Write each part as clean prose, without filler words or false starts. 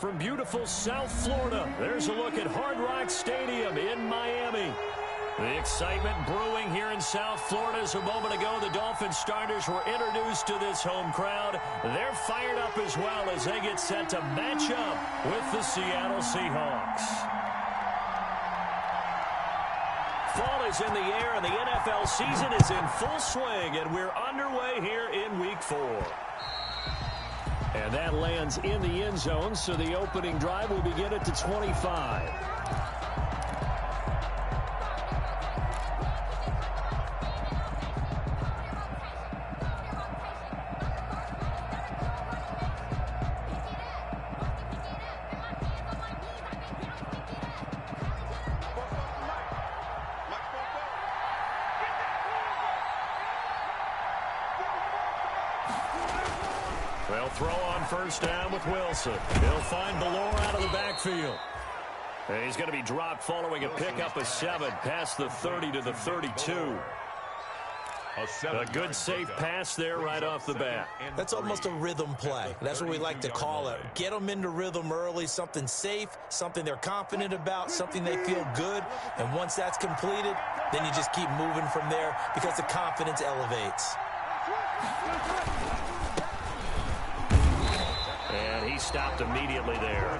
from beautiful South Florida. There's a look at Hard Rock Stadium in Miami. The excitement brewing here in South Florida as a moment ago the Dolphins starters were introduced to this home crowd. They're fired up as well as they get set to match up with the Seattle Seahawks. Fall is in the air and the NFL season is in full swing, and we're underway here in Week 4. And that lands in the end zone, so the opening drive will begin at the 25. They'll throw on first down with Wilson. He'll find Ballore out of the backfield. And he's going to be dropped following a pickup of 7 past the 30 to the 32. A good safe pass there right off the bat. That's almost a rhythm play. That's what we like to call it. Get them into rhythm early, something safe, something they're confident about, something they feel good. And once that's completed, then you just keep moving from there because the confidence elevates. And he stopped immediately there.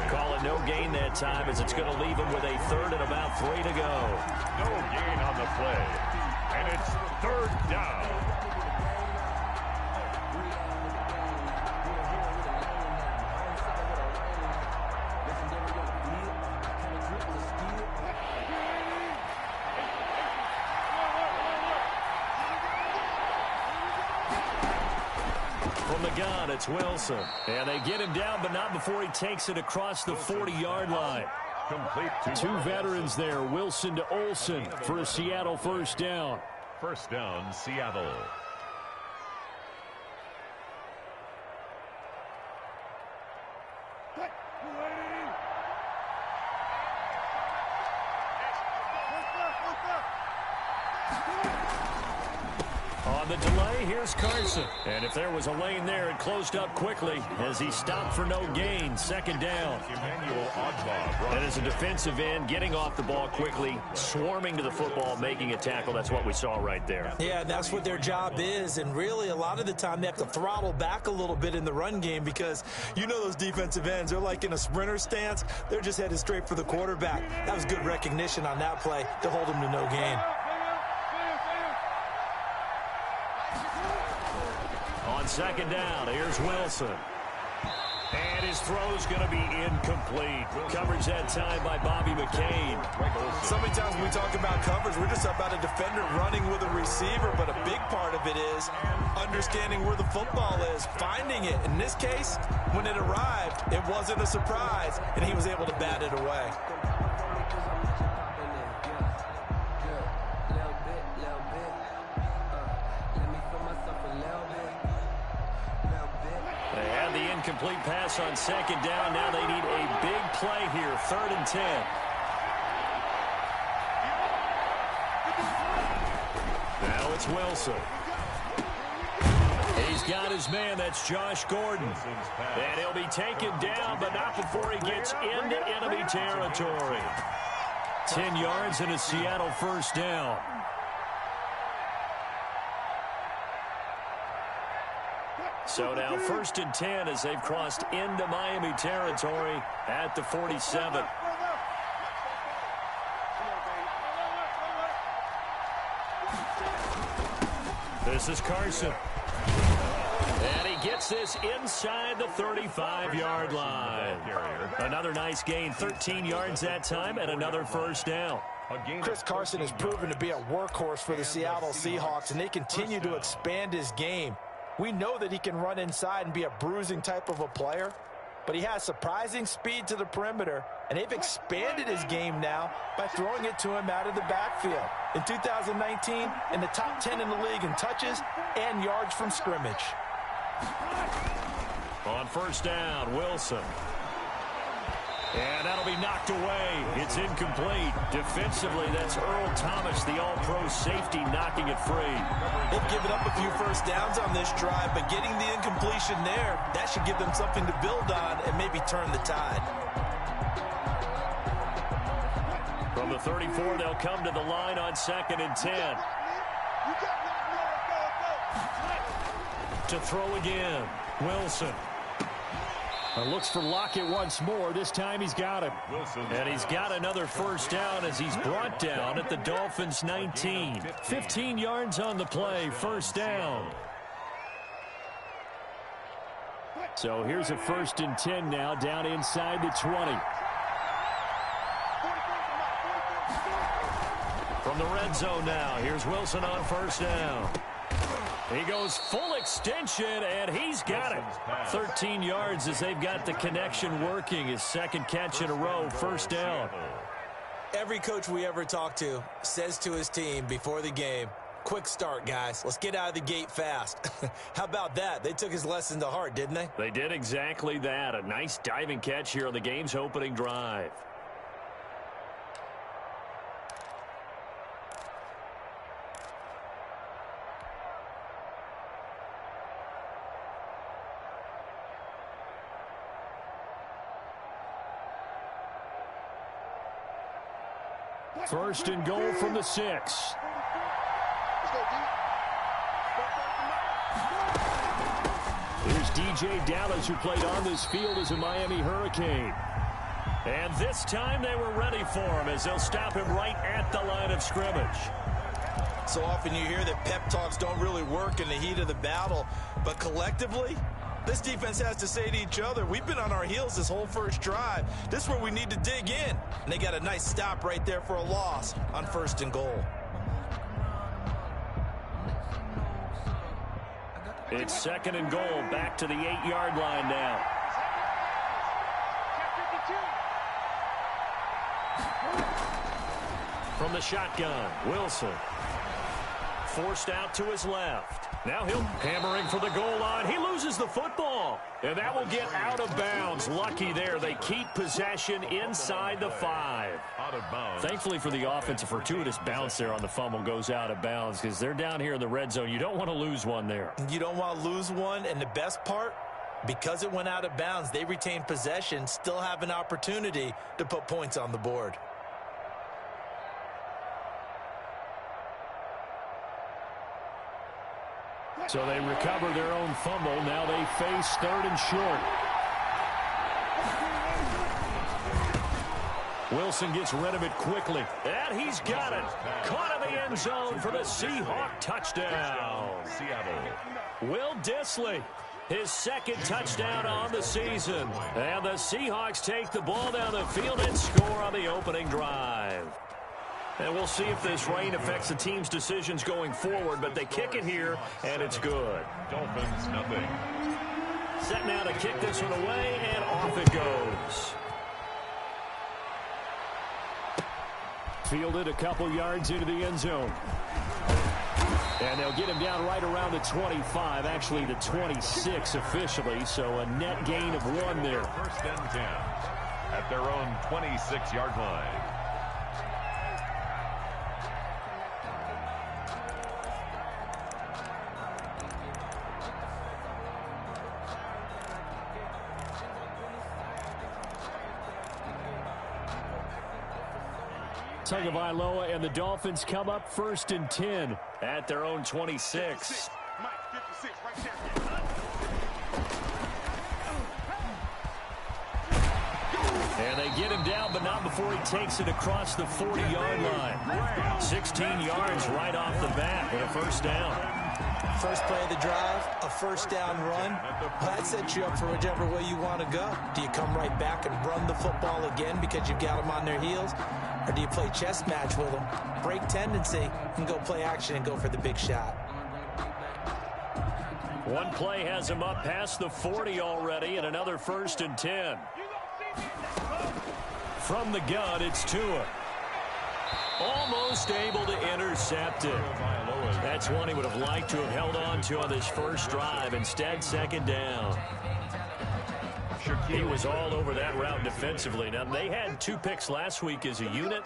Call it no gain that time as it's going to leave him with a third and about 3 to go. No gain on the play. And it's third down. From the gun, it's Wilson. And they get him down, but not before he takes it across the 40-yard line. Complete to Two veterans there, Wilson to Olsen for a Seattle first down. First down, Seattle. On the delay, here's Carson. And if there was a lane there, it closed up quickly as he stopped for no gain. Second down. And as a defensive end, getting off the ball quickly, swarming to the football, making a tackle. That's what we saw right there. Yeah, that's what their job is. And really, a lot of the time, they have to throttle back a little bit in the run game because you know those defensive ends, they're like in a sprinter stance. They're just headed straight for the quarterback. That was good recognition on that play to hold him to no gain. On second down, here's Wilson. And his throw's going to be incomplete. Coverage that time by Bobby McCain. So many times when we talk about coverage, we're just about a defender running with a receiver, but a big part of it is understanding where the football is, finding it. In this case, when it arrived, it wasn't a surprise, and he was able to bat it away. Complete pass on second down. Now they need a big play here. 3rd and 10. Now it's Wilson. He's got his man. That's Josh Gordon. And he'll be taken down, but not before he gets into enemy territory. 10 yards and a Seattle first down. So now 1st and 10 as they've crossed into Miami territory at the 47. This is Carson. And he gets this inside the 35-yard line. Another nice gain, 13 yards that time, and another first down. Chris Carson has proven to be a workhorse for the Seattle Seahawks, and they continue to expand his game. We know that he can run inside and be a bruising type of a player, but he has surprising speed to the perimeter, and they've expanded his game now by throwing it to him out of the backfield. In 2019, in the top 10 in the league in touches and yards from scrimmage. On first down, Wilson. And that'll be knocked away. It's incomplete. Defensively, that's Earl Thomas, the all-pro safety, knocking it free. They've given up a few first downs on this drive, but getting the incompletion there, that should give them something to build on and maybe turn the tide. From the 34, they'll come to the line on 2nd and 10. To throw again, Wilson. Looks for Lockett once more. This time he's got him. And he's got another first down as he's brought down at the Dolphins' 19. 15 yards on the play, first down. So here's a 1st and 10 now, down inside the 20. From the red zone now, here's Wilson on first down. He goes full extension, and he's got it. 13 yards as they've got the connection working. His 2nd catch in a row, first down. Every coach we ever talk to says to his team before the game, quick start, guys. Let's get out of the gate fast. How about that? They took his lesson to heart, didn't they? They did exactly that. A nice diving catch here on the game's opening drive. First and goal from the 6. Here's DJ Dallas, who played on this field as a Miami Hurricane. And this time they were ready for him as they'll stop him right at the line of scrimmage. So often you hear that pep talks don't really work in the heat of the battle, but collectively, this defense has to say to each other, we've been on our heels this whole first drive. This is where we need to dig in. And they got a nice stop right there for a loss on 1st and goal. It's 2nd and goal, back to the 8-yard line now. From the shotgun, Wilson. Forced out to his left. Now he'll hammering for the goal line. He loses the football. And that will get out of bounds. Lucky there. They keep possession inside the 5. Out of bounds. Thankfully for the offense, a fortuitous bounce there on the fumble goes out of bounds because they're down here in the red zone. You don't want to lose one there. You don't want to lose one. And the best part, because it went out of bounds, they retain possession, still have an opportunity to put points on the board. So they recover their own fumble. Now they face 3rd and short. Wilson gets rid of it quickly. And he's got it. Caught in the end zone for the Seahawk touchdown. Will Dissly, his 2nd touchdown on the season. And the Seahawks take the ball down the field and score on the opening drive. And we'll see if this rain affects the team's decisions going forward, but they kick it here, and it's good. Dolphins, nothing. Set now to kick this one away, and off it goes. Fielded a couple yards into the end zone. And they'll get him down right around the 25, actually the 26 officially, so a net gain of 1 there. 1st and 10 at their own 26-yard line. Tagovailoa and the Dolphins come up 1st and 10 at their own 26. And they get him down, but not before he takes it across the 40-yard line. 16 yards right off the bat with a first down. First play of the drive, a first down run. That sets you up for whichever way you want to go. Do you come right back and run the football again because you've got them on their heels? Or do you play chess match with them, break tendency, and go play action and go for the big shot? One play has him up past the 40 already, and another 1st and 10. From the gun, it's Tua. Almost able to intercept it. That's one he would have liked to have held on to on this first drive. Instead, 2nd down. He was all over that route defensively. Now, they had 2 picks last week as a unit.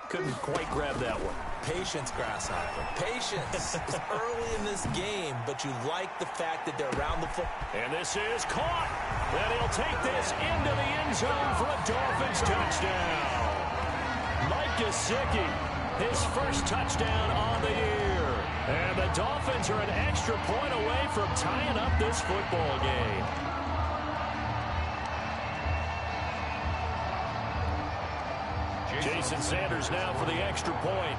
Couldn't quite grab that one. Patience, Grasshopper. Patience. It's early in this game, but you like the fact that they're around the foot. And this is caught. And he'll take this into the end zone for a Dolphins touchdown. Mike Gesicki, his first touchdown on the year. And the Dolphins are an extra point away from tying up this football game. Jason Sanders now for the extra point.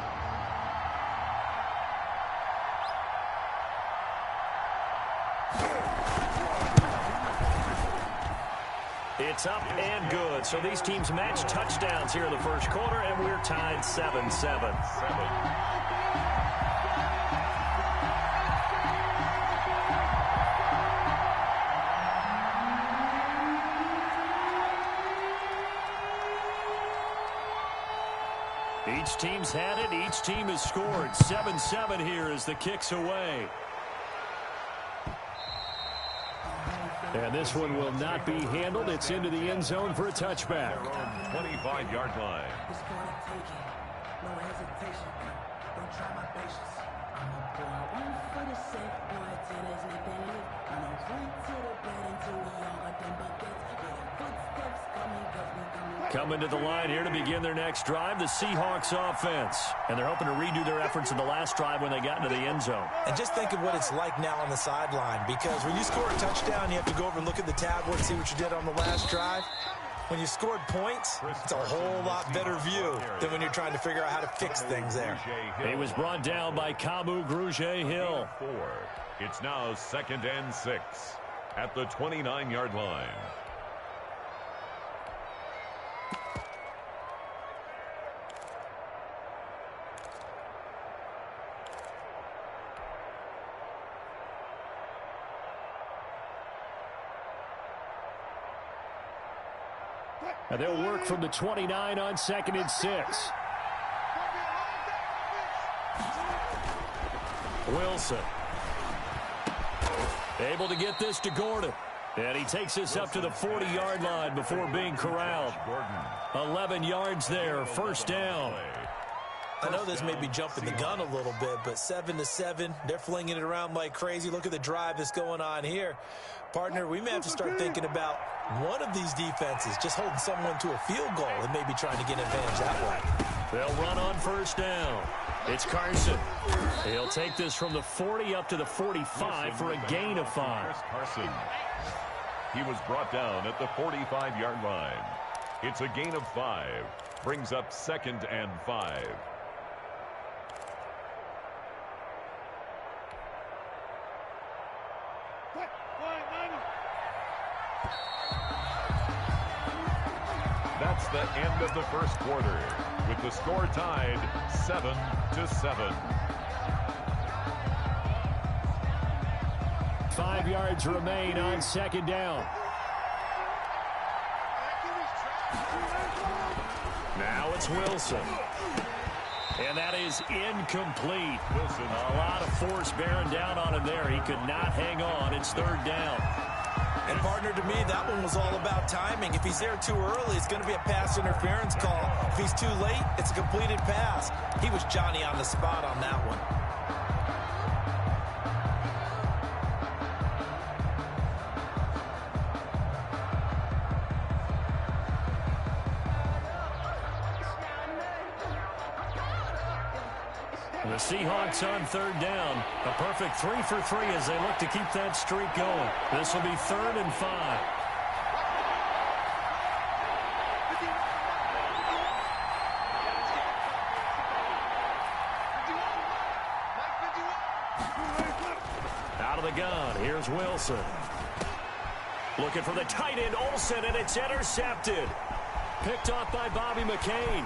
It's up and good. So these teams match touchdowns here in the first quarter, and we're tied 7-7. Each team's had it. Each team has scored. 7-7 here as the kick's away. And this one will not be handled. It's into the end zone for a touchback. 25-yard line. No hesitation. Don't try my patience. I'm a boy. One for the safe boy till there's nothing left. I'm a run to the bed until we all got them buckets. Yeah, the footsteps coming cause we coming. Coming to the line here to begin their next drive, the Seahawks offense. And they're hoping to redo their efforts in the last drive when they got into the end zone. And just think of what it's like now on the sideline, because when you score a touchdown, you have to go over and look at the tablet, see what you did on the last drive. When you scored points, it's a whole lot better view than when you're trying to figure out how to fix things there. He was brought down by Kamu Grugier-Hill. It's now 2nd and 6 at the 29-yard line. And they'll work from the 29 on 2nd and 6. Wilson. Able to get this to Gordon. And he takes this up to the 40-yard line before being corralled. 11 yards there, first down. I know this may be jumping the gun a little bit, but 7-7, they're flinging it around like crazy. Look at the drive that's going on here. Partner, we may have to start thinking about one of these defenses just holding someone to a field goal and maybe trying to get an advantage that way. They'll run on first down. It's Carson. He'll take this from the 40 up to the 45 for a gain of 5. Carson. He was brought down at the 45-yard line. It's a gain of 5. Brings up 2nd and 5. That's the end of the first quarter, with the score tied 7-7. 5 yards remain on 2nd down. Now it's Wilson. And that is incomplete. Wilson. A lot of force bearing down on him there. He could not hang on. It's 3rd down. And partner, to me, that one was all about timing. If he's there too early, it's going to be a pass interference call. If he's too late, it's a completed pass. He was Johnny on the spot on that one. The Seahawks on 3rd down. A perfect 3 for 3 as they look to keep that streak going. This will be 3rd and 5. Out of the gun. Here's Wilson. Looking for the tight end, Olsen, and it's intercepted. Picked off by Bobby McCain.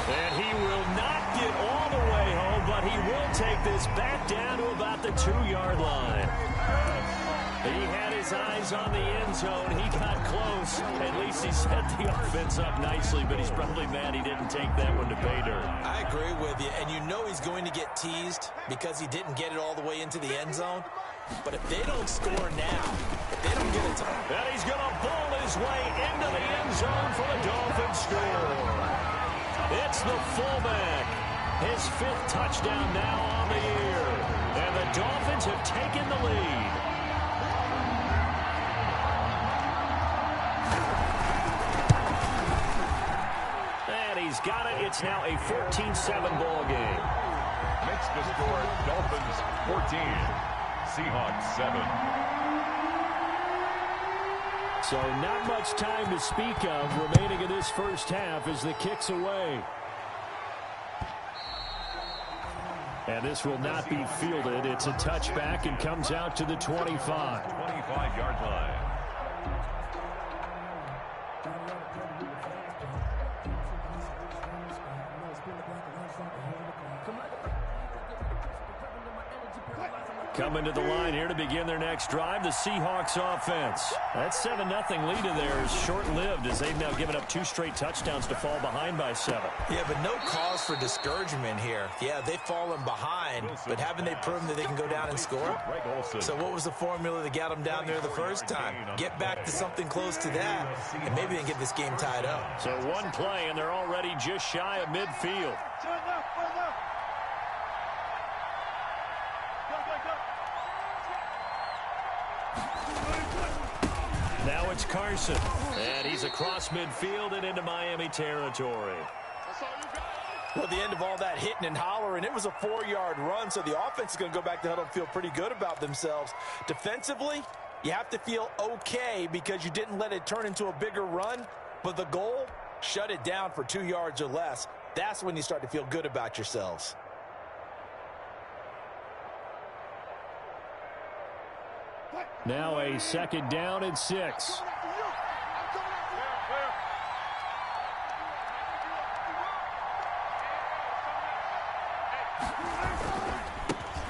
And he will not get all the way home, but he will take this back down to about the 2-yard line. He had his eyes on the end zone. He got close. At least he set the offense up nicely, but he's probably mad he didn't take that one to pay dirt. I agree with you, and you know he's going to get teased because he didn't get it all the way into the end zone. But if they don't score now, They don't get it. And he's going to bowl his way into the end zone for the Dolphins score. It's the fullback. His 5th touchdown now on the year. And the Dolphins have taken the lead. And he's got it. It's now a 14-7 ball game. Makes the score Dolphins 14, Seahawks 7. So not much time to speak of remaining in this first half as the kick's away. And this will not be fielded. It's a touchback and comes out to the 25. 25-yard line. Coming to the line here to begin their next drive, the Seahawks offense. That 7-0 lead of theirs is short-lived as they've now given up 2 straight touchdowns to fall behind by 7. Yeah, but no cause for discouragement here. Yeah, they've fallen behind, but haven't they proven that they can go down and score? So what was the formula that got them down there the first time? Get back to something close to that, and maybe they can get this game tied up. So one play, and they're already just shy of midfield. Now it's Carson, and he's across midfield and into Miami territory. Well, at the end of all that hitting and hollering, it was a 4-yard run, so the offense is going to go back to huddle and feel pretty good about themselves. Defensively, you have to feel okay because you didn't let it turn into a bigger run, but the goal, shut it down for 2 yards or less. That's when you start to feel good about yourselves. Now a 2nd down and 6.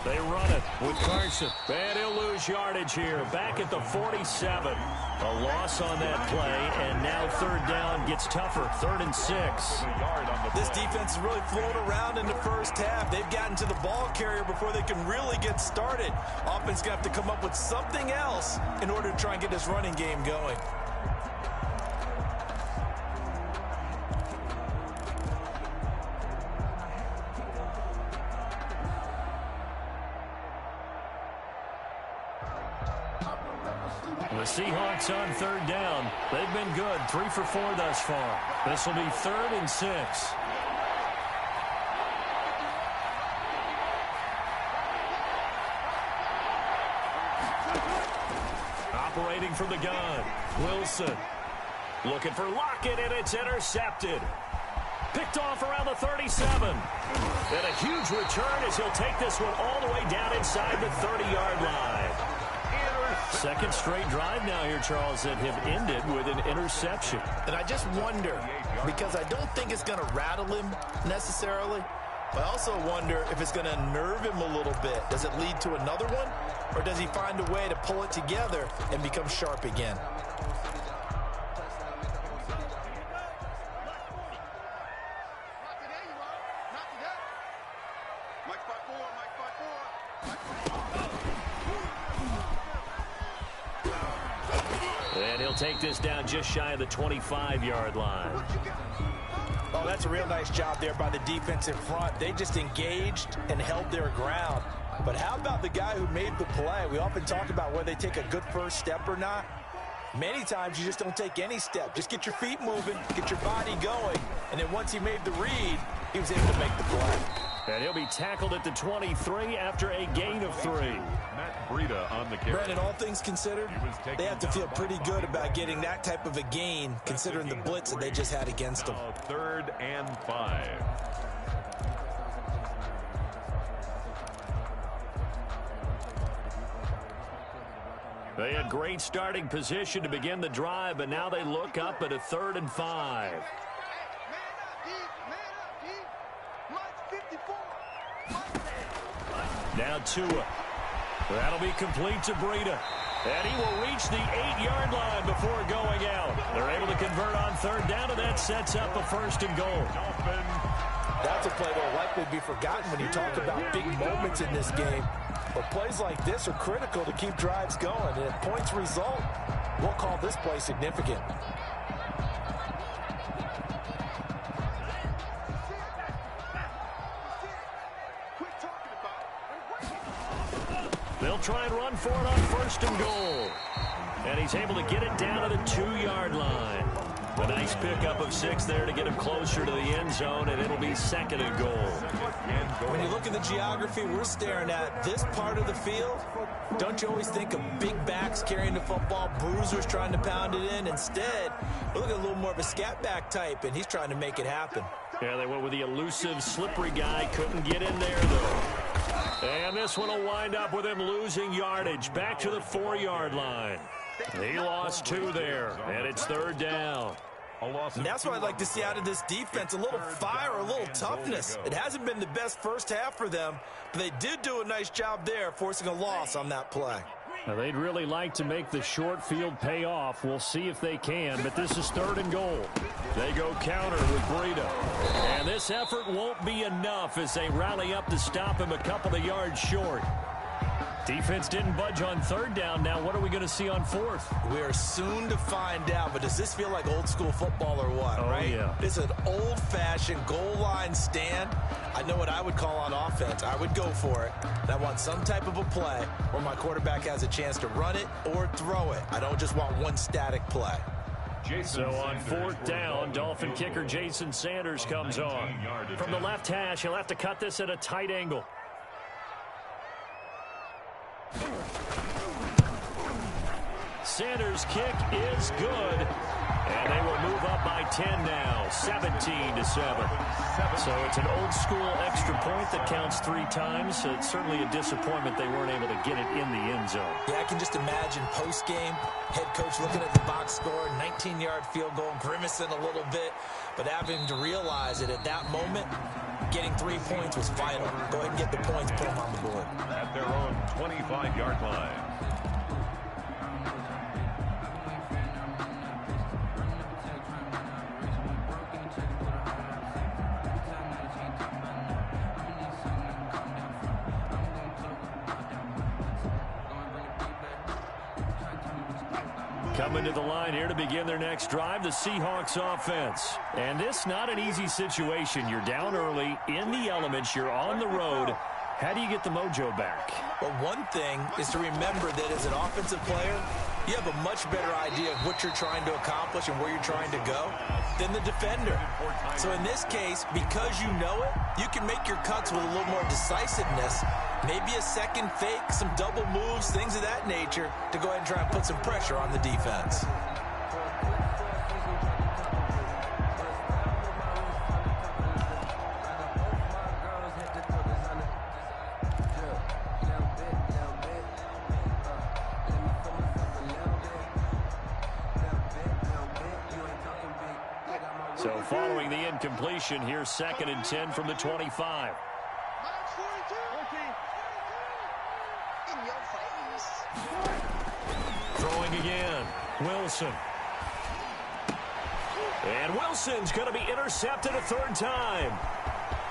They run it with Carson. And he'll lose yardage here. Back at the 47. A loss on that play, and now 3rd down gets tougher. 3rd and 6. This defense has really flown around in the first half. They've gotten to the ball carrier before they can really get started. Offense going to have to come up with something else in order to try and get this running game going. The Seahawks on 3rd down. They've been good. 3 for 4 thus far. This will be 3rd and 6. Operating from the gun. Wilson. Looking for Lockett, and it's intercepted. Picked off around the 37. And a huge return as he'll take this one all the way down inside the 30-yard line. 2nd straight drive now here, Charles, that have ended with an interception. And I just wonder, because I don't think it's going to rattle him necessarily, but I also wonder if it's going to nerve him a little bit. Does it lead to another one, or does he find a way to pull it together and become sharp again? And he'll take this down just shy of the 25-yard line. Oh, that's a real nice job there by the defense in front. They just engaged and held their ground. But how about the guy who made the play? We often talk about whether they take a good first step or not. Many times you just don't take any step. Just get your feet moving, get your body going, and then once he made the read, he was able to make the play. And he'll be tackled at the 23 after a gain of 3. Matt Breida on the carry. Brandon, all things considered, they have to feel pretty good about getting that type of a gain, considering the blitz that they just had against them. 3rd and 5. They had great starting position to begin the drive, but now they look up at a 3rd and 5. Now Tua. That'll be complete to Breida. And he will reach the 8-yard line before going out. They're able to convert on 3rd down, and that sets up a 1st and goal. That defensive play that will likely be forgotten when you talk about big moments in this game. But plays like this are critical to keep drives going. And if points result, we'll call this play significant. They'll try and run for it on 1st and goal. And he's able to get it down to the 2-yard line. A nice pickup of 6 there to get him closer to the end zone, and it'll be 2nd and goal. When you look at the geography we're staring at, this part of the field, don't you always think of big backs carrying the football, bruisers trying to pound it in? Instead, we're looking at a little more of a scat back type, and he's trying to make it happen. Yeah, they went with the elusive, slippery guy. Couldn't get in there, though. And this one will wind up with him losing yardage. Back to the 4-yard line. He lost 2 there, and it's 3rd down. And that's what I'd like to see out of this defense, a little fire, a little toughness. It hasn't been the best first half for them, but they did do a nice job there, forcing a loss on that play. Now, they'd really like to make the short field pay off. We'll see if they can, but this is 3rd and goal. They go counter with Breida. And this effort won't be enough as they rally up to stop him a couple of yards short. Defense didn't budge on 3rd down. Now what are we going to see on 4th? We are soon to find out, but does this feel like old school football or what, right? Yeah. This is an old-fashioned goal line stand. I know what I would call on offense. I would go for it. And I want some type of a play where my quarterback has a chance to run it or throw it. I don't just want one static play. So on 4th down, Dolphin kicker Jason Sanders comes on. From the left hash, he'll have to cut this at a tight angle. Sanders' kick is good, and they will move up by 10 now, 17-7. So it's an old-school extra point that counts 3 times. So it's certainly a disappointment they weren't able to get it in the end zone. Yeah, I can just imagine post-game, head coach looking at the box score, 19-yard field goal, grimacing a little bit, but having to realize that at that moment, getting 3 points was vital. Go ahead and get the points, put them on the board. At their own 25-yard line. Coming to the line here to begin their next drive, the Seahawks offense. And this not an easy situation. You're down early, in the elements, you're on the road. How do you get the mojo back? Well, one thing is to remember that as an offensive player, you have a much better idea of what you're trying to accomplish and where you're trying to go than the defender. So in this case, because you know it, you can make your cuts with a little more decisiveness, maybe a second fake, some double moves, things of that nature, to go ahead and try and put some pressure on the defense. So following the incompletion, here's 2nd and 10 from the 25. Throwing again, Wilson. And Wilson's going to be intercepted a 3rd time.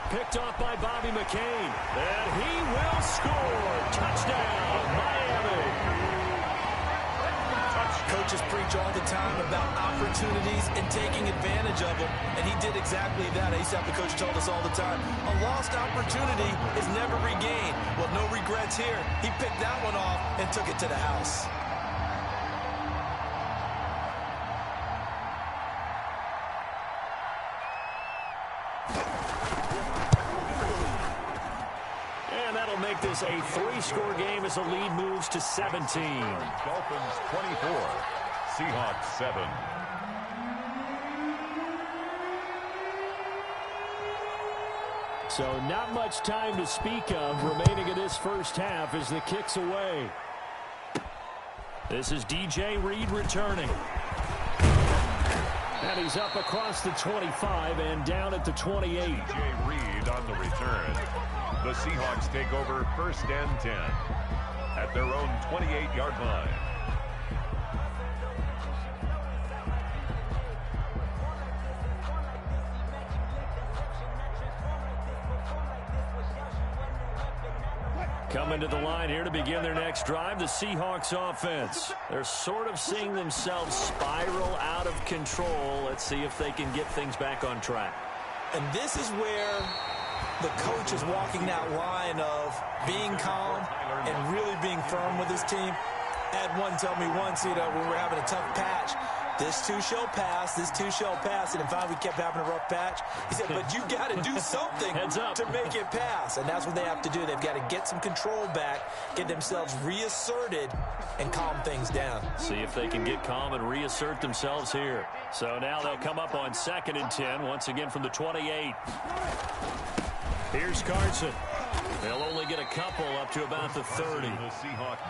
Picked off by Bobby McCain. And he will score. Touchdown, Miami. Coaches preach all the time about opportunities and taking advantage of them, and he did exactly that. I used to have the coach tell us all the time, a lost opportunity is never regained. Well, no regrets here. He picked that one off and took it to the house. And that'll make this a 3-score game as the lead moves to 17. Dolphins 24, Seahawks 7. So not much time to speak of remaining in this first half as the kick's away. This is DJ Reed returning. And he's up across the 25 and down at the 28. DJ Reed on the return. The Seahawks take over 1st and 10 at their own 28-yard line. Coming to the line here to begin their next drive, the Seahawks offense. They're sort of seeing themselves spiral out of control. Let's see if they can get things back on track. And this is where the coach is walking that line of being calm and really being firm with his team. I had one tell me once, when we were having a tough patch, this too shall pass, this too shall pass. And finally we kept having a rough patch. He said, but you got to do something to make it pass. And that's what they have to do. They've got to get some control back, get themselves reasserted, and calm things down. See if they can get calm and reassert themselves here. So now they'll come up on 2nd and 10, once again from the 28. Here's Carson. They'll only get a couple up to about the 30.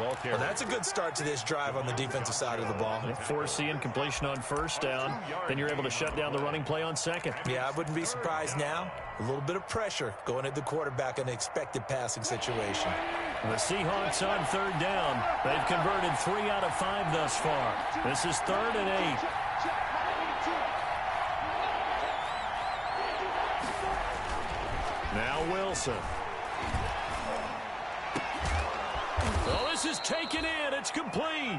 Well, that's a good start to this drive on the defensive side of the ball. Force the incompletion on 1st down. Then you're able to shut down the running play on 2nd. Yeah, I wouldn't be surprised now. A little bit of pressure going at the quarterback in an expected passing situation. The Seahawks on 3rd down. They've converted 3 out of 5 thus far. This is 3rd and 8. Now Wilson. Oh, this is taken in. It's complete.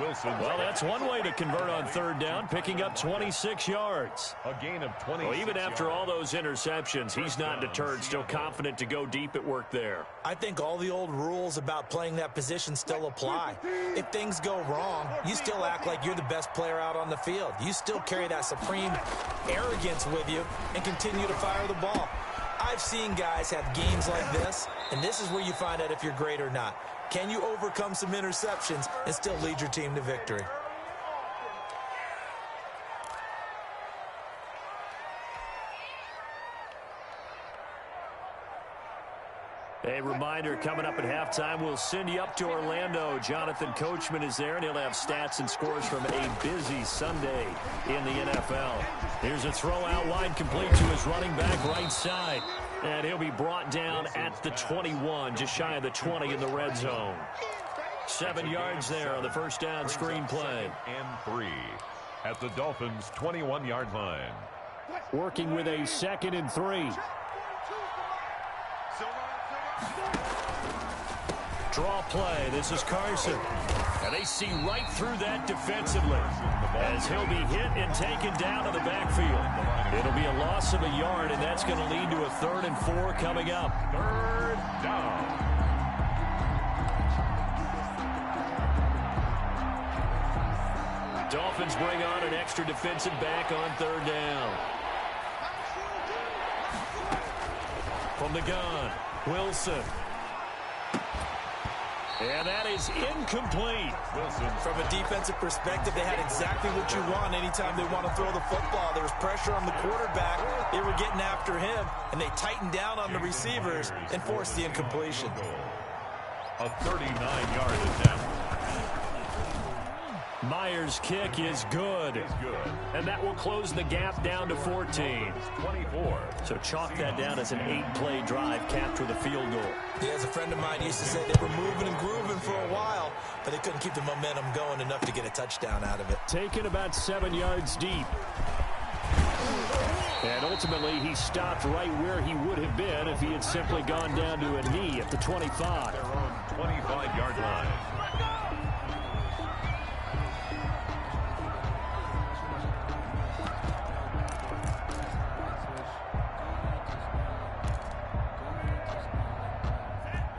Wilson. Well, that's one way to convert on 3rd down, picking up 26 yards. A gain of 20. Well, even after all those interceptions, he's not deterred, still confident to go deep at work there. I think all the old rules about playing that position still apply. If things go wrong, you still act like you're the best player out on the field. You still carry that supreme arrogance with you and continue to fire the ball. I've seen guys have games like this, and this is where you find out if you're great or not. Can you overcome some interceptions and still lead your team to victory? A reminder, coming up at halftime, we'll send you up to Orlando. Jonathan Coachman is there, and he'll have stats and scores from a busy Sunday in the NFL. Here's a throw out wide, complete to his running back right side. And he'll be brought down at the 21, just shy of the 20 in the red zone. 7 yards there on the 1st down screen play. And 3 at the Dolphins' 21-yard line. Working with a 2nd and 3. Draw play. This is Carson. And they see right through that defensively as he'll be hit and taken down to the backfield. It'll be a loss of a yard, and that's going to lead to a 3rd and 4 coming up. 3rd down. Dolphins bring on an extra defensive back on 3rd down. From the gun, Wilson. And that is incomplete. Wilson. From a defensive perspective, they had exactly what you want anytime they want to throw the football. There was pressure on the quarterback. They were getting after him, and they tightened down on the receivers and forced the incompletion. A 39-yard attempt. Myers' kick is good. And that will close the gap down to 14. 24. So chalk that down as an 8-play drive capped with a field goal. Yeah, as a friend of mine used to say, they were moving and grooving for a while, but they couldn't keep the momentum going enough to get a touchdown out of it. Taken about 7 yards deep. And ultimately, he stopped right where he would have been if he had simply gone down to a knee at the 25. Their own 25-yard line.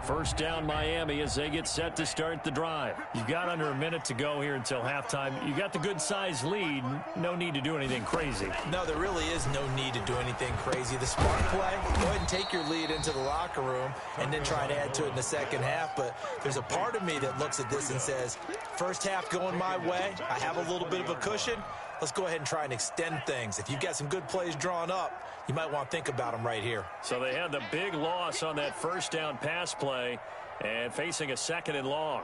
First down Miami as they get set to start the drive. You've got under a minute to go here until halftime. You got the good-sized lead. No need to do anything crazy. No, there really is no need to do anything crazy. The smart play, go ahead and take your lead into the locker room and then try to add to it in the second half. But there's a part of me that looks at this and says, first half going my way, I have a little bit of a cushion. Let's go ahead and try and extend things. If you've got some good plays drawn up, you might want to think about them right here. So they had the big loss on that first down pass play and facing a 2nd and long.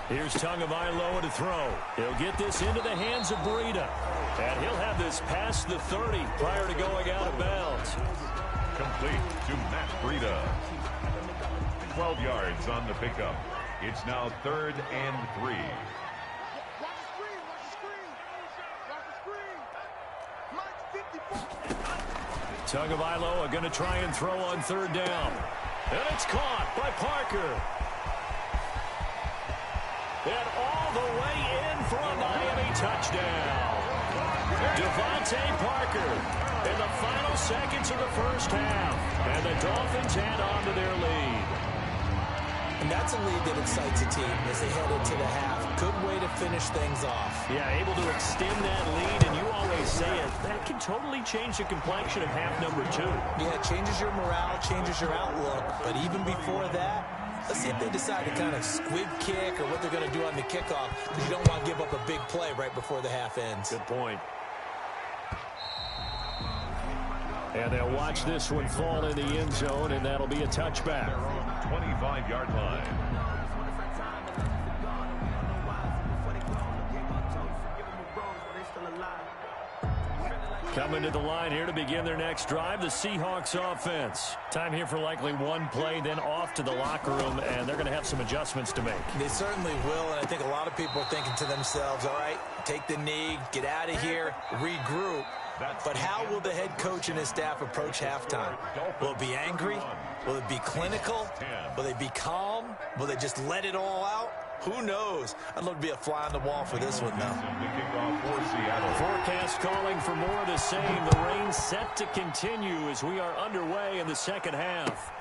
Here's Tagovailoa to throw. He'll get this into the hands of Breida. And he'll have this past the 30 prior to going out of bounds. Complete to Matt Breida. 12 yards on the pickup. It's now 3rd and 3. Tagovailoa going to try and throw on third down. And it's caught by Parker. And all the way in for a Miami touchdown. Devontae Parker in the final seconds of the first half. And the Dolphins add on to their lead. And that's a lead that excites a team as they head into the half. Good way to finish things off. Yeah, able to extend that lead, and you always say it, that can totally change the complexion of half number 2. Yeah, it changes your morale, changes your outlook. But even before that, let's see if they decide to kind of squib kick or what they're going to do on the kickoff, because you don't want to give up a big play right before the half ends. Good point. And they'll watch this one fall in the end zone, and that'll be a touchback. 25-yard line. Coming to the line here to begin their next drive, the Seahawks offense. Time here for likely one play, then off to the locker room, and they're going to have some adjustments to make. They certainly will, and I think a lot of people are thinking to themselves, all right, take the knee, get out of here, regroup. But how will the head coach and his staff approach halftime? Will it be angry? Will it be clinical? Will they be calm? Will they just let it all out? Who knows? I'd love to be a fly on the wall for this one, though. Forecast calling for more of the same. The rain set to continue as we are underway in the second half.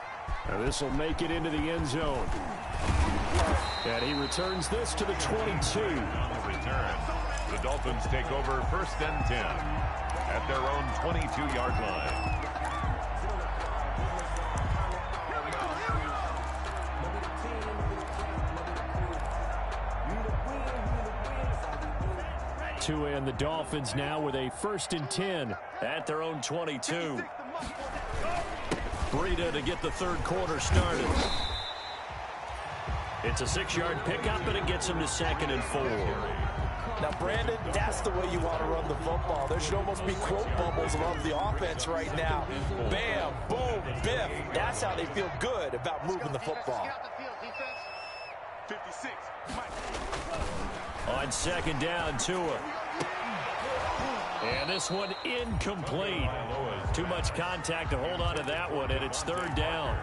Now this will make it into the end zone. And he returns this to the 22. Return. The Dolphins take over 1st and 10 at their own 22-yard line. And the Dolphins now with a 1st and 10 at their own 22. Breida to get the third quarter started. It's a 6-yard pickup, and it gets him to 2nd and 4. Now, Brandon, that's the way you want to run the football. There should almost be quote bubbles above the offense right now. Bam, boom, biff. That's how they feel good about moving the football. 56. On 2nd down, Tua. And this one incomplete. Too much contact to hold on to that one, and it's 3rd down.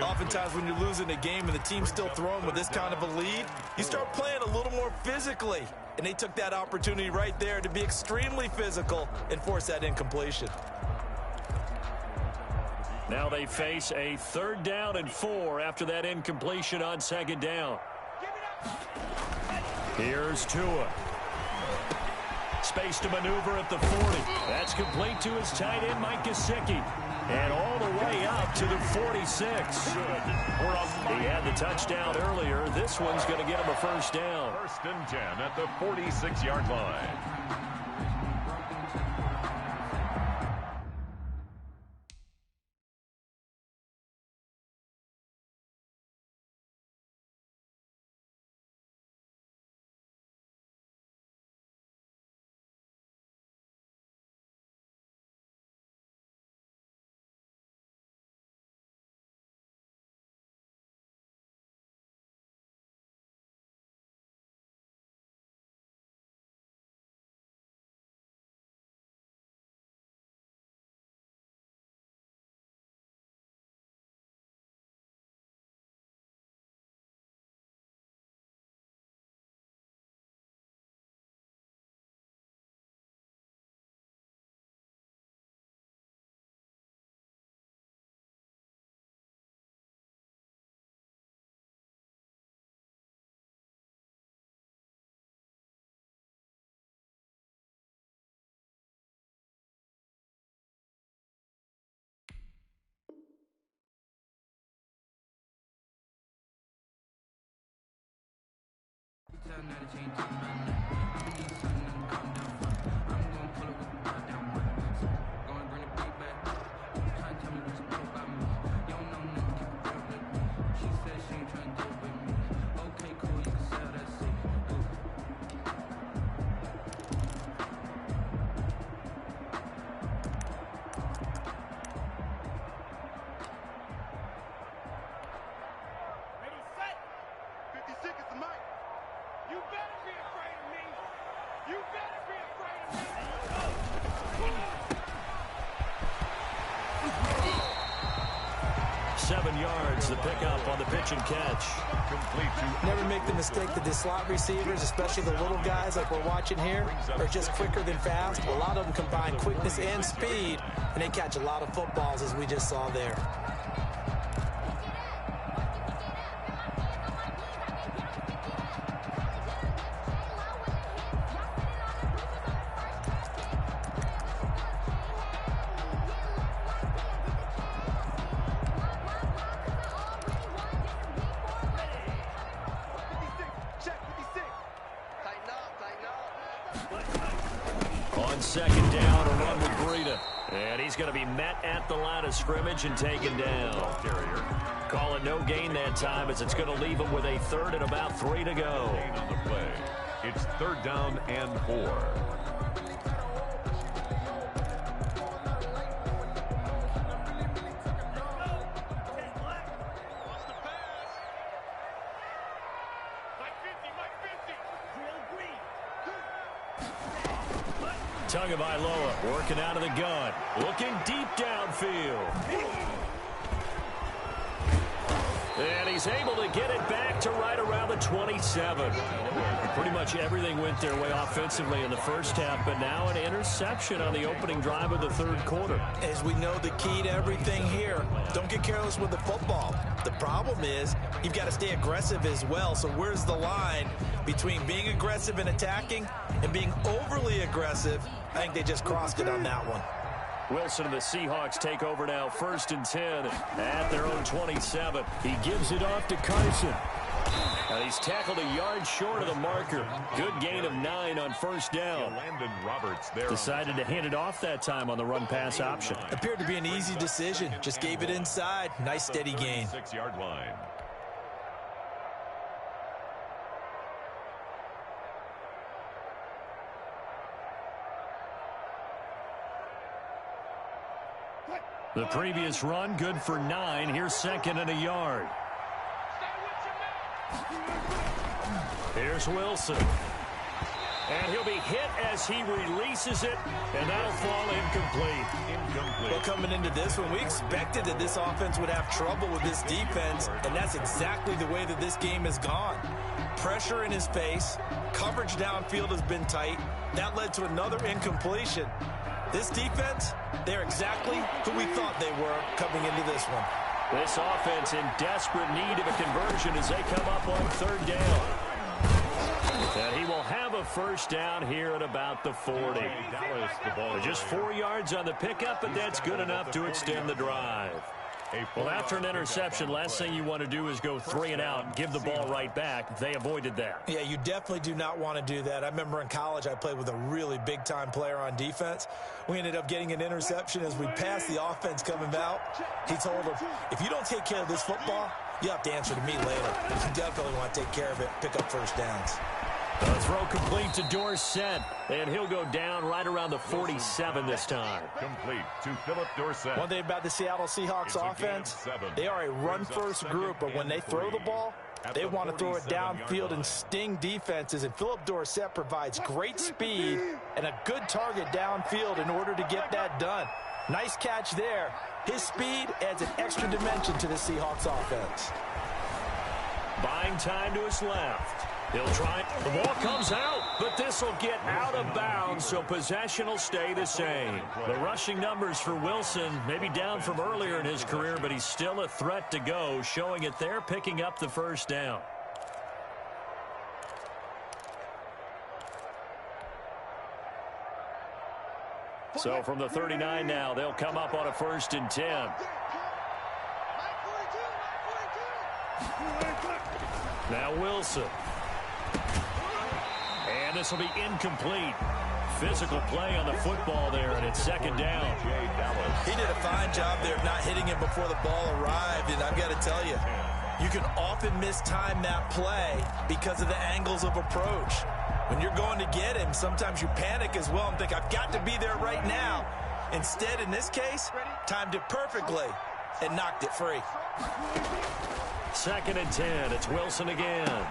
Oftentimes when you're losing a game and the team's still throwing with this kind of a lead, you start playing a little more physically. And they took that opportunity right there to be extremely physical and force that incompletion. Now they face a 3rd down and 4 after that incompletion on 2nd down. Here's Tua. Space to maneuver at the 40. That's complete to his tight end, Mike Gesicki. And all the way up to the 46. He had the touchdown earlier. This one's going to get him a 1st down. 1st and 10 at the 46-yard line. You better be afraid of me. You better be afraid. 7 yards, the pickup on the pitch and catch. Never make the mistake that the slot receivers, especially the little guys like we're watching here, are just quicker than fast. A lot of them combine quickness and speed, and they catch a lot of footballs, as we just saw there. On second down, a run with Breida. And he's going to be met at the line of scrimmage and taken down. Call it no gain that time, as it's going to leave him with a third and about 3 to go. On the play. It's 3rd down and 4. Tagovailoa working out of the gun. Looking deep downfield. And he's able to get it back to right around the 27. Pretty much everything went their way offensively in the first half, but now an interception on the opening drive of the 3rd quarter. As we know, the key to everything here, don't get careless with the football. The problem is you've got to stay aggressive as well. So where's the line between being aggressive and attacking and being overly aggressive? I think they just crossed it on that one. Wilson and the Seahawks take over now, 1st and 10 at their own 27. He gives it off to Carson. And he's tackled a yard short of the marker. Good gain of 9 on 1st down. Decided to hand it off that time on the run-pass option. Appeared to be an easy decision. Just gave it inside. Nice steady gain. 6-yard line. The previous run, good for 9. Here's 2nd and a yard. Here's Wilson. And he'll be hit as he releases it, and that'll fall incomplete. Well, coming into this one, we expected that this offense would have trouble with this defense, and that's exactly the way that this game has gone. Pressure in his face, coverage downfield has been tight. That led to another incompletion. This defense, they're exactly who we thought they were coming into this one. This offense in desperate need of a conversion as they come up on 3rd down. And he will have a 1st down here at about the 40. Just 4 yards on the pickup, but that's good enough to extend the drive. Well, after an interception, last thing you want to do is go 3 and out and give the ball right back. They avoided that. Yeah, you definitely do not want to do that. I remember in college I played with a really big-time player on defense. We ended up getting an interception as we passed the offense coming out. He told him, if you don't take care of this football, you have to answer to me later. You definitely want to take care of it, pick up 1st downs. A throw complete to Dorsett, and he'll go down right around the 47 this time. Complete to Philip Dorsett. One thing about the Seattle Seahawks offense, they are a run-first group, but when they throw the ball, they want to throw it downfield and sting defenses, and Philip Dorsett provides great speed and a good target downfield in order to get that done. Nice catch there. His speed adds an extra dimension to the Seahawks offense. Buying time to his left. He'll try. The ball comes out, but this will get out of bounds, so possession will stay the same. The rushing numbers for Wilson may be down from earlier in his career, but he's still a threat to go, showing it there, picking up the 1st down. So from the 39 now, they'll come up on a 1st and 10. Now Wilson. And this will be incomplete. Physical play on the football there, and it's 2nd down. He did a fine job there of not hitting him before the ball arrived, and I've got to tell you, you can often mistime that play because of the angles of approach. When you're going to get him, sometimes you panic as well and think, I've got to be there right now. Instead, in this case, timed it perfectly and knocked it free. 2nd and 10. It's Wilson again.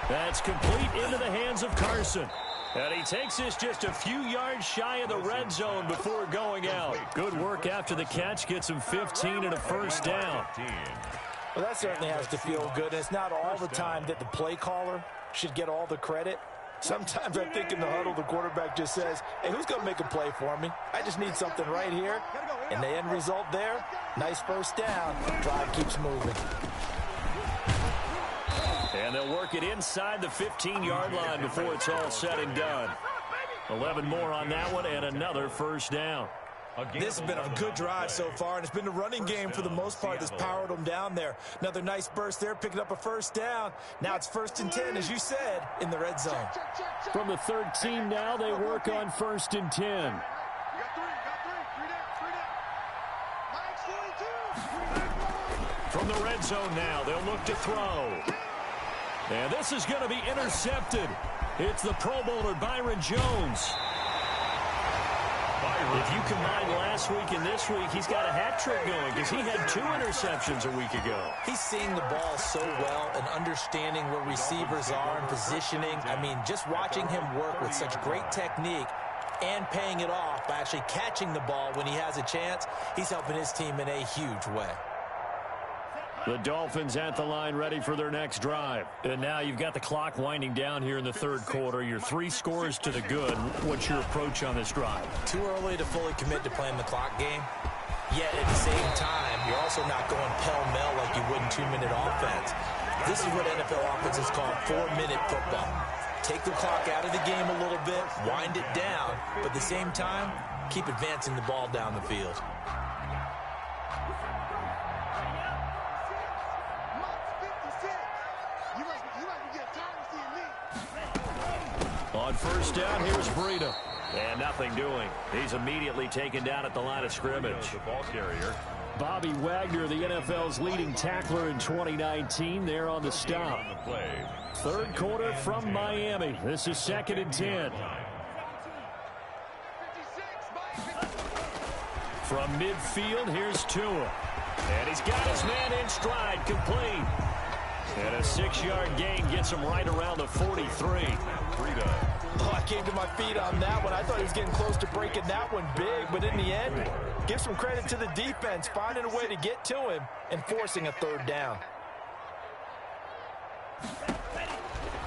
That's complete into the hands of Carson. And he takes this just a few yards shy of the red zone before going out. Good work work after the catch gets him 15 and a first down. Well, that certainly has to feel good. And it's not all the time that the play caller should get all the credit. Sometimes I think in the huddle, the quarterback just says, hey, who's going to make a play for me? I just need something right here. And the end result there, nice first down. Drive keeps moving. And they'll work it inside the 15-yard line before it's all said and done. 11 more on that one and another first down. This has been a good drive so far, and it's been a running game for the most part that's powered them down there. Another nice burst there, picking up a first down. Now it's 1st and 10, as you said, in the red zone. From the 13 now, they work on 1st and 10. From the red zone now, they'll look to throw. And this is going to be intercepted. It's the Pro Bowler Byron Jones. If you combine last week and this week, he's got a hat trick going because he had 2 interceptions a week ago. He's seeing the ball so well and understanding where receivers are and positioning. I mean, just watching him work with such great technique and paying it off by actually catching the ball when he has a chance, he's helping his team in a huge way. The Dolphins at the line ready for their next drive. And now you've got the clock winding down here in the 3rd quarter. You're 3 scores to the good. What's your approach on this drive? Too early to fully commit to playing the clock game. Yet at the same time, you're also not going pell-mell like you would in 2-minute offense. This is what NFL offenses call 4-minute football. Take the clock out of the game a little bit, wind it down, but at the same time, keep advancing the ball down the field. On first down, here's Breida. And nothing doing. He's immediately taken down at the line of scrimmage. The ball carrier. Bobby Wagner, the NFL's leading tackler in 2019, there on the stop. 3rd quarter from Miami. This is 2nd and 10. From midfield, here's Tua. And he's got his man in stride, complete. And a 6-yard gain gets him right around the 43. Oh, I came to my feet on that one. I thought he was getting close to breaking that one big, but in the end, give some credit to the defense, finding a way to get to him and forcing a 3rd down.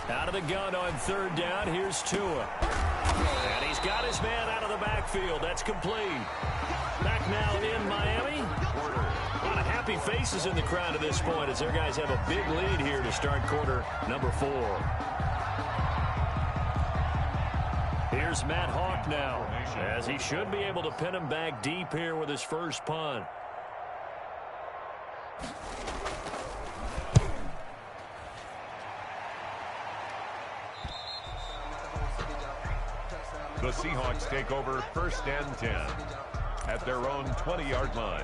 Out of the gun on 3rd down, here's Tua. And he's got his man out of the backfield. That's complete. Back now in Miami. A lot of happy faces in the crowd at this point as their guys have a big lead here to start quarter number 4. Here's Matt Hawk now, as he should be able to pin him back deep here with his first punt. The Seahawks take over 1st and 10 at their own 20-yard line.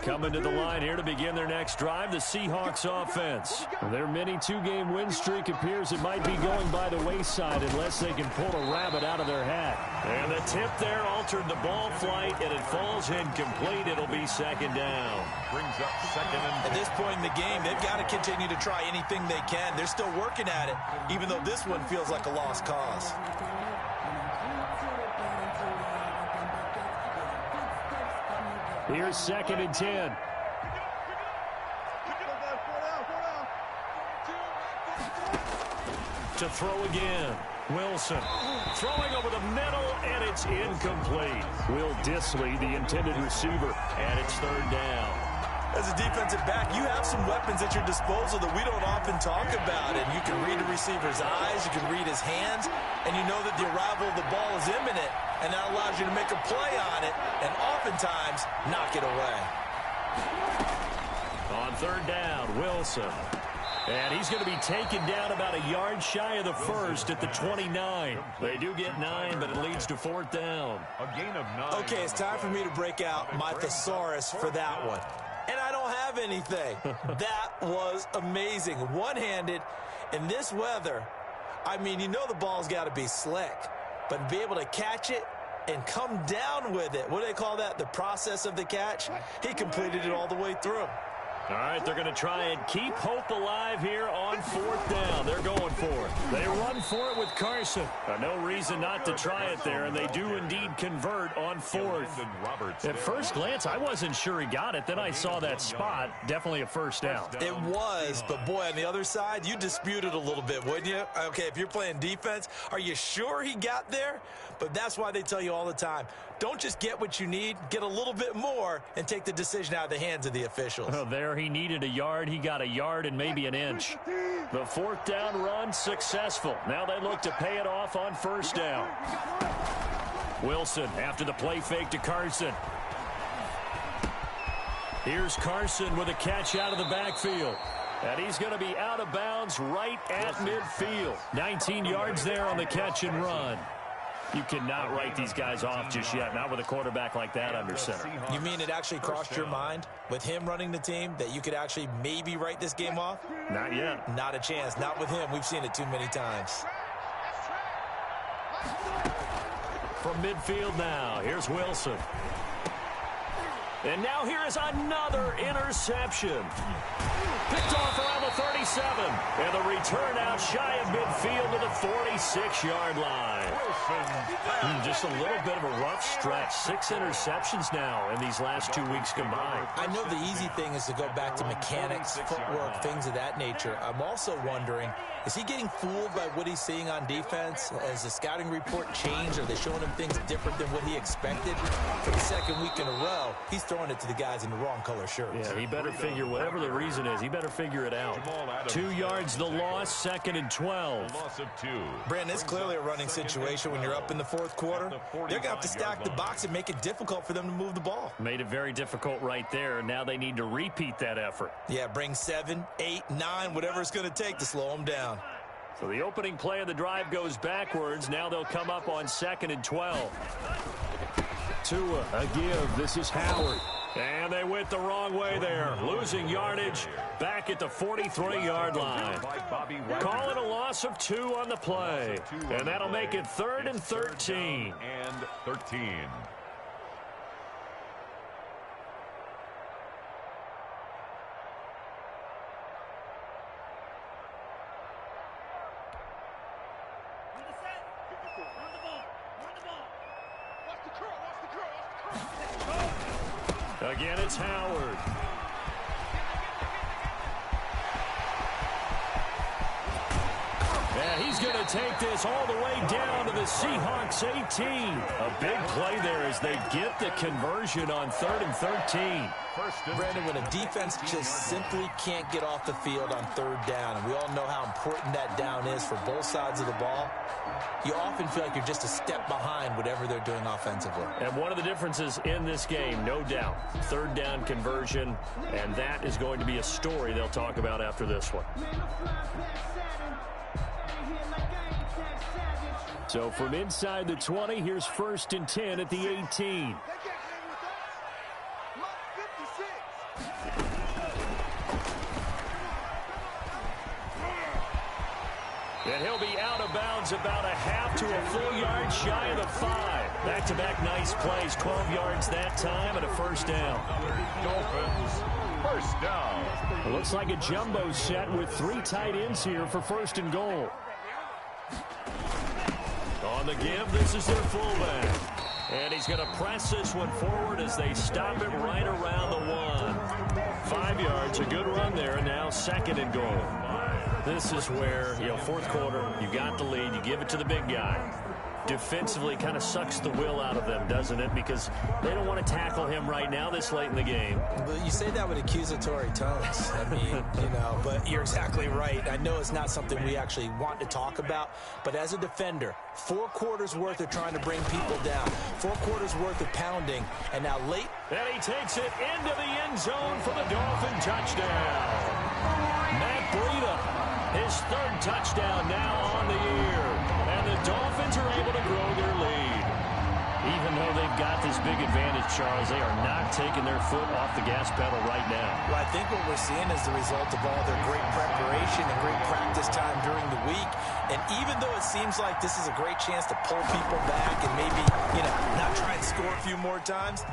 Coming to the line here to begin their next drive, the Seahawks offense. Their mini 2-game win streak appears it might be going by the wayside unless they can pull a rabbit out of their hat. And the tip there altered the ball flight, and it falls incomplete. It'll be 2nd down. Brings up 2nd and 10. At this point in the game, they've got to continue to try anything they can. They're still working at it, even though this one feels like a lost cause. Here's 2nd and 10. To throw again. Wilson throwing over the middle, and it's incomplete. Will Dissly, the intended receiver, and it's 3rd down. As a defensive back, you have some weapons at your disposal that we don't often talk about. And you can read a receiver's eyes, you can read his hands, and you know that the arrival of the ball is imminent. And that allows you to make a play on it and oftentimes knock it away. On 3rd down, Wilson. And he's going to be taken down about a yard shy of the first at the 29. They do get 9, but it leads to 4th down. A gain of 9. Okay, it's time for me to break out my thesaurus for that one. and I don't have anything. That was amazing. One-handed in this weather. I mean, you know the ball's got to be slick, but be able to catch it and come down with it. What do they call that? The process of the catch? He completed it all the way through. All right, they're going to try and keep hope alive here on 4th down. They're going for it. They run for it with Carson. No reason not to try it there, and they do indeed convert on 4th. At first glance, I wasn't sure he got it. Then I saw that spot. Definitely a first down. It was, but boy, on the other side, you disputed a little bit, wouldn't you? Okay, if you're playing defense, are you sure he got there? But that's why they tell you all the time, don't just get what you need, get a little bit more, and take the decision out of the hands of the officials. Oh, there he needed a yard. He got a yard and maybe an inch. The 4th down run successful. Now they look to pay it off on 1st down. Wilson after the play fake to Carson. Here's Carson with a catch out of the backfield. And he's going to be out of bounds right at midfield. 19 yards there on the catch and run. You cannot write these guys off just yet, not with a quarterback like that under center. You mean it actually crossed your mind with him running the team that you could actually maybe write this game off? Not yet. Not a chance. Not with him. We've seen it too many times. From midfield now, here's Wilson. And now here is another interception. Picked off around the 37. And the return out shy of midfield to the 46-yard line. Just a little bit of a rough stretch. 6 interceptions now in these last 2 weeks combined. I know the easy thing is to go back to mechanics, footwork, things of that nature. I'm also wondering, is he getting fooled by what he's seeing on defense? Has the scouting report changed? Are they showing him things different than what he expected? For the second week in a row, he's throwing it to the guys in the wrong color shirts. Yeah, he better figure, whatever the reason is, he better figure it out. 2 yards the loss, 2nd and 12. Loss of 2. Brandon, it's clearly a running situation when you're up in the 4th quarter. They're going to have to stack the box and make it difficult for them to move the ball. Made it very difficult right there. Now they need to repeat that effort. Yeah, bring 7, 8, 9, whatever it's going to take to slow them down. So the opening play of the drive goes backwards. Now they'll come up on 2nd and 12. Tua, a give. This is Howard. And they went the wrong way there. Losing yardage back at the 43-yard line. Call it a loss of 2 on the play. And that'll make it 3rd and 13. And 13. Again, it's Howard. And he's going to take this all the way down to the Seahawks 18. A big play there as they get the conversion on 3rd and 13. Brandon, when a defense just simply can't get off the field on 3rd down, and we all know how important that down is for both sides of the ball, you often feel like you're just a step behind whatever they're doing offensively. And one of the differences in this game, no doubt, 3rd down conversion, and that is going to be a story they'll talk about after this one. So from inside the 20, here's 1st and 10 at the 18. And he'll be out of bounds about a half to a full yard shy of the 5. Back-to-back nice plays, 12 yards that time and a 1st down. Dolphins, 1st down. It looks like a jumbo set with 3 tight ends here for 1st and goal. On the give, this is their fullback. And he's going to press this one forward as they stop it right around the 1. 5 yards, a good run there, and now 2nd and goal. This is where, 4th quarter, you got the lead, you give it to the big guy. Defensively kind of sucks the will out of them, doesn't it? Because they don't want to tackle him right now this late in the game. Well, you say that with accusatory tones. I mean, but you're exactly right. I know it's not something we actually want to talk about, but as a defender, 4 quarters worth of trying to bring people down, 4 quarters worth of pounding, and now late. And he takes it into the end zone for the Dolphin touchdown. Matt Breida, his 3rd touchdown now on the year. And the Dolphins are able to grow their lead. Even though they've got this big advantage, Charles, they are not taking their foot off the gas pedal right now. Well, I think what we're seeing is the result of all their great preparation and great practice time during the week. And even though it seems like this is a great chance to pull people back and maybe, not try and score a few more times,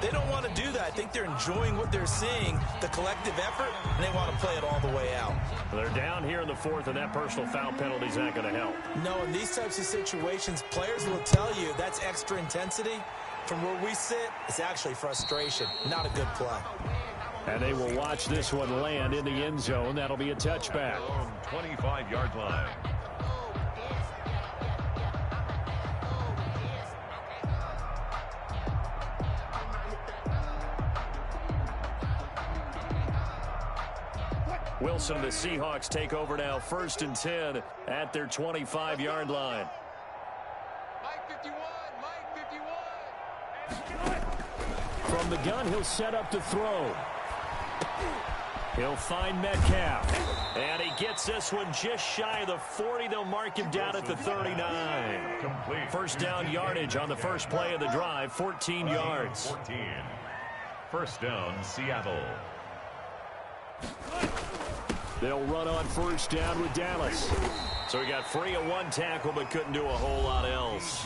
they don't want to do that. I think they're enjoying what they're seeing, the collective effort, and they want to play it all the way out. They're down here in the fourth, and that personal foul penalty is not going to help. No, in these types of situations, players will tell you that's extra intensity. From where we sit, it's actually frustration, not a good play. And they will watch this one land in the end zone. That'll be a touchback. 25-yard line. Wilson and the Seahawks take over now, 1st and 10 at their 25-yard line. From the gun, he'll set up to throw. He'll find Metcalf. And he gets this one just shy of the 40. They'll mark him down at the 39. First down yardage on the first play of the drive, 14 yards. 14. First down, Seattle. They'll run on first down with Dallas. So he got free of one tackle but couldn't do a whole lot else.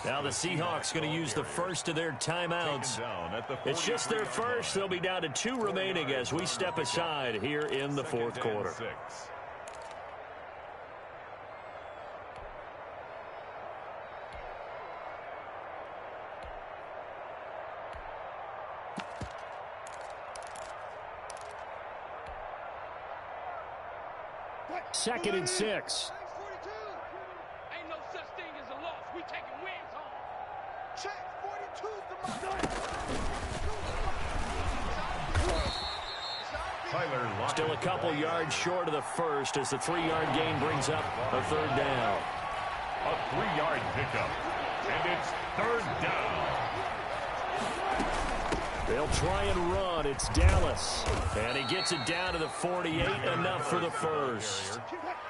Now the Seahawks going to use the first of their timeouts. It's just their first. They'll be down to 2 remaining as we step aside here in the fourth quarter. Second and 6. Ain't no such thing as a loss. We taking wins home. Check 42's Tyler Still a couple yards short of the first as the 3-yard gain brings up a third down. A 3-yard pickup. And it's third down. They'll try and run. It's Dallas. And he gets it down to the 48. Enough for the first.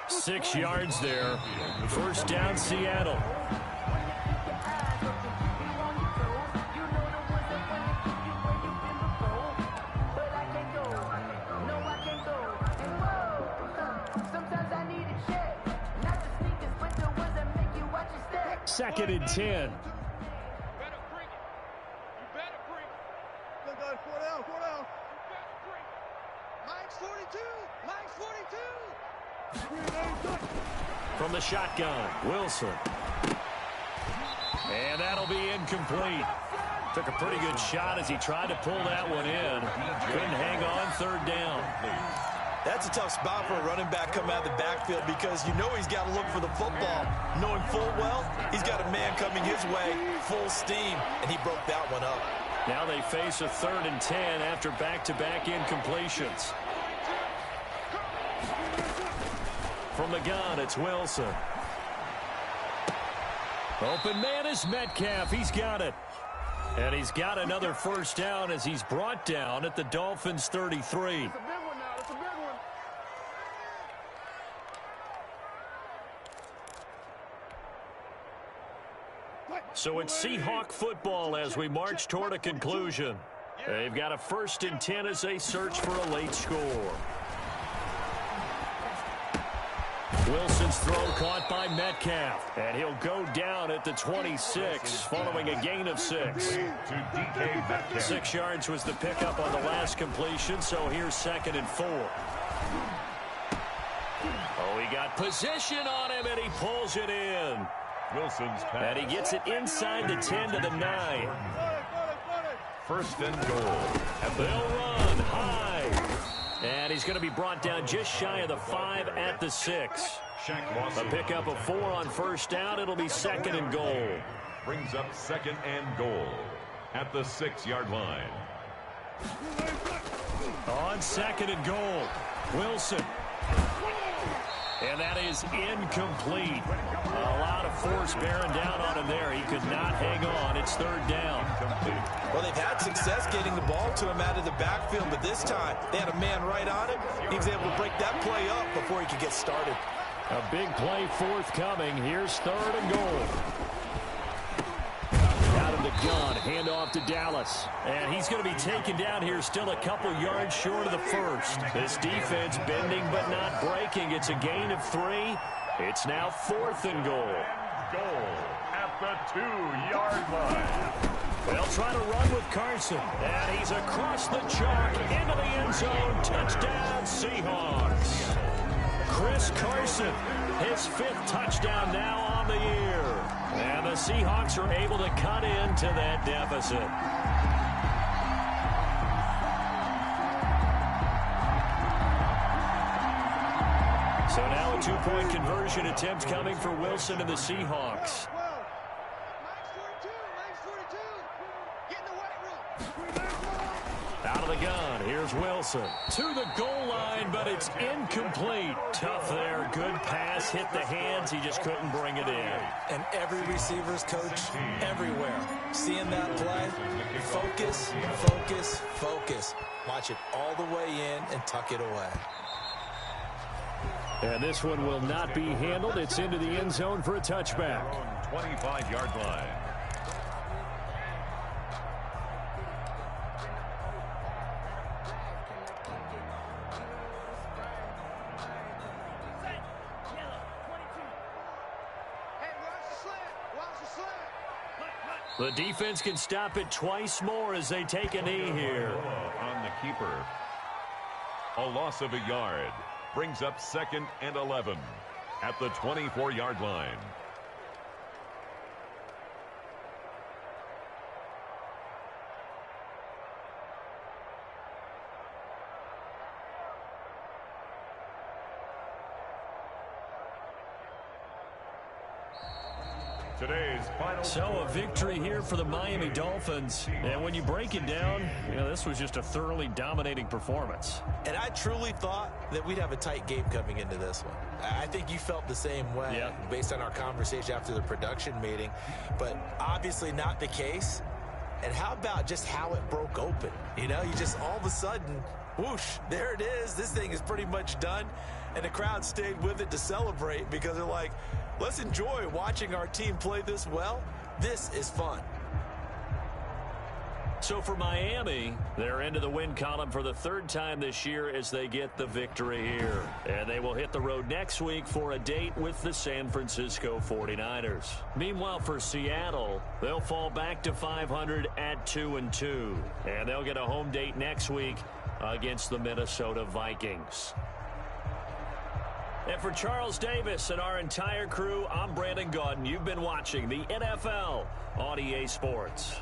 6 yards there. First down, Seattle. Second and 10. From the shotgun, Wilson. And that'll be incomplete. Took a pretty good shot as he tried to pull that one in. Couldn't hang on, third down. That's a tough spot for a running back coming out of the backfield because you know he's got to look for the football. Knowing full well, he's got a man coming his way, full steam, and he broke that one up. Now they face a 3rd and 10 after back-to-back incompletions. From the gun, it's Wilson. Open man is Metcalf. He's got it. And he's got another first down as he's brought down at the Dolphins' 33. So it's Seahawk football as we march toward a conclusion. They've got a 1st and 10 as they search for a late score. Wilson's throw caught by Metcalf. And he'll go down at the 26 following a gain of 6. 6 yards was the pickup on the last completion, so here's 2nd and 4. Oh, he got position on him, and he pulls it in. Wilson's pass. And he gets it inside the 10 to the 9. First and goal. And they'll run high. And he's going to be brought down just shy of the 5 at the 6. A pickup of 4 on first down. It'll be 2nd and goal. Brings up 2nd and goal at the 6-yard line. On 2nd and goal, Wilson. And that is incomplete. A lot of force bearing down on him there. He could not hang on. It's 3rd down. Well, they've had success getting the ball to him out of the backfield, but this time they had a man right on him. He was able to break that play up before he could get started. A big play forthcoming. Here's 3rd and goal. the gun. Handoff to Dallas. And he's going to be taken down here still a couple yards short of the first. This defense bending but not breaking. It's a gain of 3. It's now 4th and goal. Goal at the 2-yard line. They'll try to run with Carson. And he's across the chalk into the end zone. Touchdown, Seahawks. Chris Carson, his 5th touchdown now on the year. And the Seahawks are able to cut into that deficit. So now a 2-point conversion attempt coming for Wilson and the Seahawks. Out of the gun, here's Wilson. To the goal line, but it's incomplete. Tough there, good pass, hit the hands, he just couldn't bring it in. And every receiver's coach everywhere. Seeing that play, focus, focus, focus. Watch it all the way in and tuck it away. And this one will not be handled. It's into the end zone for a touchback. 25-yard line. The defense can stop it twice more as they take a knee here. On the keeper. A loss of a yard. Brings up 2nd and 11 at the 24-yard line. Today's final. So a victory here for the Miami Dolphins. And when you break it down, you know, this was just a thoroughly dominating performance. And I truly thought that we'd have a tight game coming into this one. I think you felt the same way based on our conversation after the production meeting. But obviously not the case. And how about just how it broke open? You know, you just all of a sudden, whoosh, there it is. This thing is pretty much done. And the crowd stayed with it to celebrate because they're like, let's enjoy watching our team play this well. This is fun. So for Miami, they're into the win column for the 3rd time this year as they get the victory here. And they will hit the road next week for a date with the San Francisco 49ers. Meanwhile, for Seattle, they'll fall back to 500 at 2-2. And they'll get a home date next week against the Minnesota Vikings. And for Charles Davis and our entire crew, I'm Brandon Gaudin. You've been watching the NFL on EA Sports.